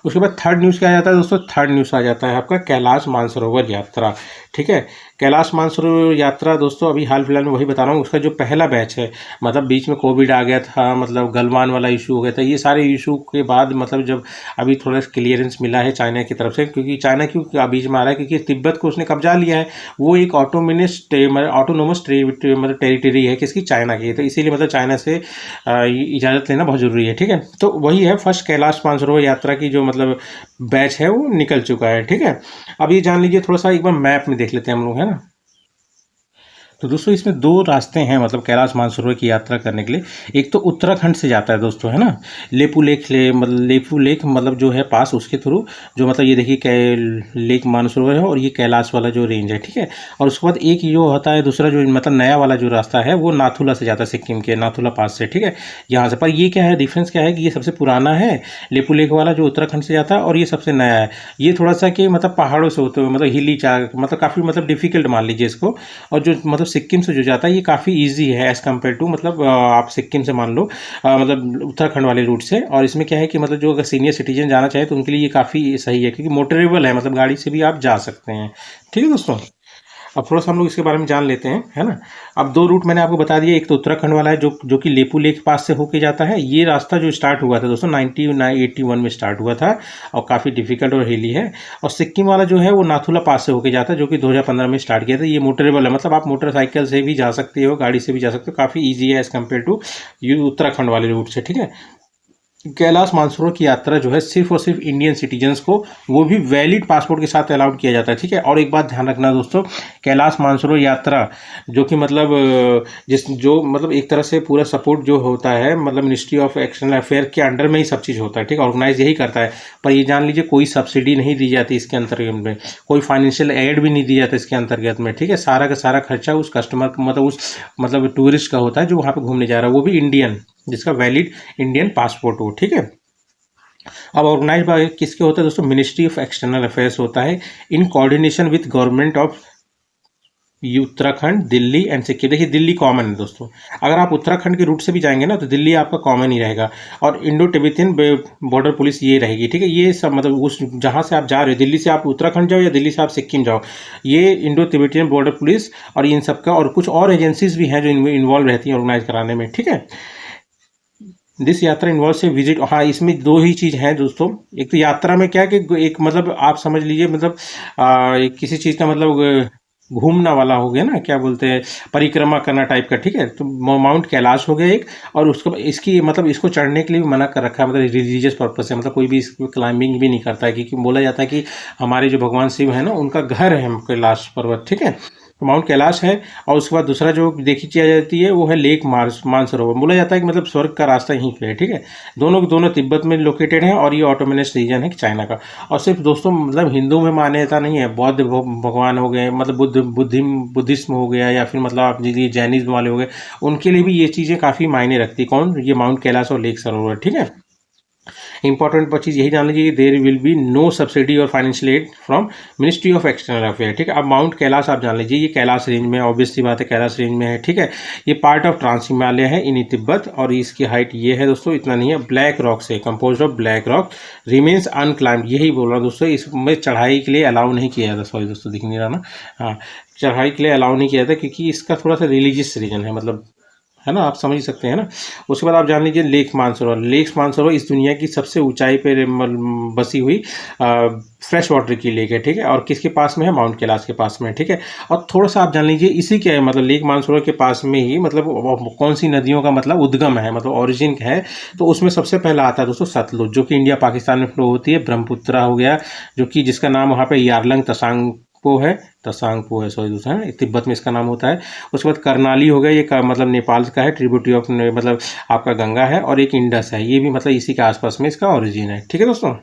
उसके बाद third news क्या आ जाता है दोस्तों, थर्ड न्यूज़ आ जाता है आपका कैलाश मानसरोवर यात्रा। ठीक है, कैलाश मानसरोवर यात्रा दोस्तों अभी हाल फिलहाल में वही बता रहा हूँ, उसका जो पहला बैच है, मतलब बीच में कोविड आ गया था, मतलब गलवान वाला इशू हो गया था, ये सारे इशू के बाद मतलब जब अभी थोड़ा क्लियरेंस मिला है चाइना की तरफ से, क्योंकि चाइना क्यों बीच में आ रहा है, क्योंकि तिब्बत को उसने कब्जा लिया है। वो एक ऑटोनोमस मतलब टेरिटरी है किसकी, चाइना की, तो इसीलिए मतलब चाइना से इजाज़त लेना बहुत ज़रूरी है। ठीक है, तो वही है फर्स्ट कैलाश मानसरोवर यात्रा की जो मतलब बैच है वो निकल चुका है। ठीक है, अब ये जान लीजिए थोड़ा सा एक बार मैप में देख लेते हैं हम लोग, है ना। तो दोस्तों इसमें दो रास्ते हैं मतलब कैलाश मानसरोवर की यात्रा करने के लिए। एक तो उत्तराखंड से जाता है दोस्तों, है ना, लेपू लेक मतलब जो है पास, उसके थ्रू जो मतलब ये देखिए लेक मानसरोवर है और ये कैलाश वाला जो रेंज है। ठीक है, और उसके बाद एक जो होता है दूसरा जो मतलब नया वाला जो रास्ता है वो नाथुला से जाता है, सिक्किम के नाथुला पास से। ठीक है, यहाँ से, पर ये क्या है डिफरेंस क्या है कि ये सबसे पुराना है लेपू लेक वाला जो उत्तराखंड से जाता है, और ये सबसे नया है। ये थोड़ा सा कि मतलब पहाड़ों से होते हुए मतलब हिली चाल मतलब काफ़ी मतलब डिफिकल्ट मान लीजिए इसको। और जो मतलब सिक्किम से जो जाता है ये काफ़ी इजी है एज़ कम्पेयर टू मतलब आप सिक्किम से मान लो मतलब उत्तराखंड वाले रूट से। और इसमें क्या है कि मतलब जो अगर सीनियर सिटीजन जाना चाहे तो उनके लिए ये काफ़ी सही है, क्योंकि मोटरेबल है, मतलब गाड़ी से भी आप जा सकते हैं। ठीक है दोस्तों, अब थोड़ा सा हम लोग इसके बारे में जान लेते हैं, है ना। अब दो रूट मैंने आपको बता दिया, एक तो उत्तराखंड वाला है जो कि लेपू लेक पास से होके जाता है। ये रास्ता जो स्टार्ट हुआ था दोस्तों 1981 में स्टार्ट हुआ था और काफ़ी डिफिकल्ट और हिली है। और सिक्किम वाला जो है वो नाथुला पास से होके जाता है, जो कि 2015 में स्टार्ट किया था। ये मोटरेबल है, मतलब आप मोटरसाइकिल से भी जा सकते हो, गाड़ी से भी जा सकते हो, काफ़ी ईजी है एज़ कम्पेयर टू ये उत्तराखंड वाले रूट से। ठीक है, कैलाश मानसरोवर की यात्रा जो है सिर्फ और सिर्फ इंडियन सिटीजन्स को, वो भी वैलिड पासपोर्ट के साथ अलाउड किया जाता है। ठीक है, और एक बात ध्यान रखना दोस्तों, कैलाश मानसरोवर यात्रा जो कि मतलब जो मतलब एक तरह से पूरा सपोर्ट जो होता है मतलब मिनिस्ट्री ऑफ एक्सटर्नल अफेयर के अंडर में ही सब चीज़ होता है। ठीक है, ऑर्गेनाइज यही करता है। पर ये जान लीजिए कोई सब्सिडी नहीं दी जाती इसके अंतर्गत में, कोई फाइनेंशियल एड भी नहीं दी जाता इसके अंतर्गत में। ठीक है, सारा का सारा खर्चा उस कस्टमर मतलब उस मतलब टूरिस्ट का होता है जो वहाँ पे घूमने जा रहा है, वो भी इंडियन, जिसका वैलिड इंडियन पासपोर्ट हो। ठीक है, अब ऑर्गेनाइज बाय किसके होता है दोस्तों, मिनिस्ट्री ऑफ एक्सटर्नल अफेयर्स होता है in coordination with government of Uttarakhand, Delhi and Sikkim. देखिए दिल्ली कॉमन है दोस्तों, अगर आप उत्तराखंड के रूट से भी जाएंगे ना तो दिल्ली आपका कॉमन ही रहेगा, और इंडो तिब्बतियन बॉर्डर पुलिस ये रहेगी। ठीक है, ये सब मतलब उस जहाँ से आप जा रहे हो, दिल्ली से आप उत्तराखंड जाओ या दिल्ली से आप सिक्किम जाओ, ये इंडो तिब्बतियन बॉर्डर पुलिस और इन सब का, और कुछ और एजेंसीज भी हैं जो इनमें इन्वॉल्व रहती हैं ऑर्गेनाइज कराने में। ठीक है, दिस यात्रा इन्वॉल्व से विजिट, हाँ इसमें दो ही चीज़ हैं दोस्तों। एक तो यात्रा में क्या है कि एक मतलब आप समझ लीजिए मतलब किसी चीज़ का मतलब घूमना वाला हो गया ना, क्या बोलते हैं, परिक्रमा करना टाइप का। ठीक है, तो माउंट कैलाश हो गया एक, और उसको इसकी मतलब इसको चढ़ने के लिए भी मना कर रखा है, मतलब रिलीजियस पर्पज से, मतलब कोई भी इसको क्लाइंबिंग भी नहीं करता है, क्योंकि बोला जाता है कि हमारे जो भगवान शिव है ना उनका घर है कैलाश पर्वत। ठीक है, तो माउंट कैलाश है। और उसके बाद दूसरा जो देखी किया जाती है वो है लेक मानसरोवर। बोला जाता है कि मतलब स्वर्ग का रास्ता यहीं पे है। ठीक है, दोनों तिब्बत में लोकेटेड हैं, और ये ऑटोनोमस रीजन है चाइना का। और सिर्फ दोस्तों मतलब हिंदू में मान्यता नहीं है, बौद्ध भगवान हो गए, मतलब बुद्धिज्म हो गया, या फिर मतलब आप जी जैनिज्म वाले हो गए, उनके लिए भी ये चीज़ें काफ़ी मायने रखती है। कौन, ये माउंट कैलाश और लेक सरोवर। ठीक है, इंपॉर्टेंट चीज़ यही जान लीजिए, there will be no subsidy और financial aid from ministry of external affair. ठीक है, अब माउंट कैलाश आप जान लीजिए, ये कैलाश रेंज में, ऑब्वियसली बात है कैलाश रेंज में है। ठीक है, ये पार्ट ऑफ ट्रांस हिमालय है इन तिब्बत, और इसकी हाइट ये है दोस्तों, इतना नहीं है, ब्लैक रॉक से compose of black rock, remains unclaimed. यही बोल रहा हूँ दोस्तों, इसमें चढ़ाई के लिए अलाउ नहीं किया जाता। सॉरी दोस्तों, दिख नहीं रहा ना, हाँ, चढ़ाई के लिए अलाउ नहीं किया जाता, क्योंकि इसका थोड़ा सा रिलीजियस रीजन है, मतलब है ना, आप समझ ही सकते हैं ना। उसके बाद आप जान लीजिए लेक मानसरोवर इस दुनिया की सबसे ऊंचाई पे बसी हुई फ्रेश वाटर की लेक है। ठीक है, और किसके पास में है, माउंट कैलाश के पास में है। ठीक है, और थोड़ा सा आप जान लीजिए इसी के मतलब लेक मानसरोवर के पास में ही मतलब कौन सी नदियों का मतलब उद्गम है, मतलब ओरिजिन है, तो उसमें सबसे पहला आता है दोस्तों सतलुज, जो कि इंडिया पाकिस्तान में फ्लो होती है। ब्रह्मपुत्रा हो गया, जो कि जिसका नाम वहाँ पे यारलंग तसांगपो है, सॉरी दोस्तों, है तिब्बत में इसका नाम होता है। उसके बाद करनाली हो गया, ये मतलब नेपाल का है, ट्रिब्यूटरी ऑफ मतलब आपका गंगा है। और एक इंडस है, ये भी मतलब इसी के आसपास में इसका ओरिजिन है। ठीक है दोस्तों।